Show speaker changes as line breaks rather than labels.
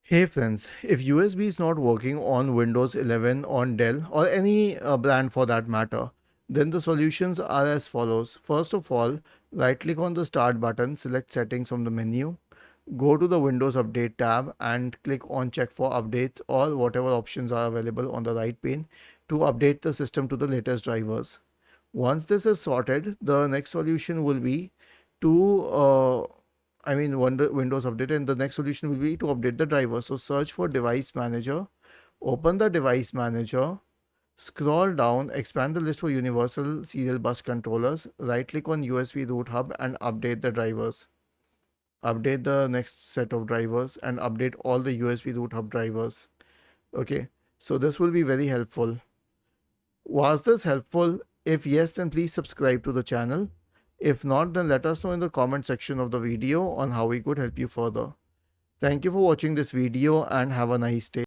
Hey friends, if USB is not working on Windows 11 on Dell or any brand for that matter, then the solutions are as follows. First of all, right click on the start button, select settings from the menu, go to the Windows Update tab and click on check for updates or whatever options are available on the right pane to update the system to the latest drivers. Once this is sorted, the next solution will be to Windows Update, and the next solution will be to update the driver. So search for Device Manager, open the Device Manager, scroll down, expand the list for Universal Serial Bus Controllers, right click on USB Root Hub and update the drivers. Update the next set of drivers and update all the USB Root Hub drivers. Okay, so this will be very helpful. Was this helpful? If yes, then please subscribe to the channel. If not, then let us know in the comment section of the video on how we could help you further. Thank you for watching this video and have a nice day.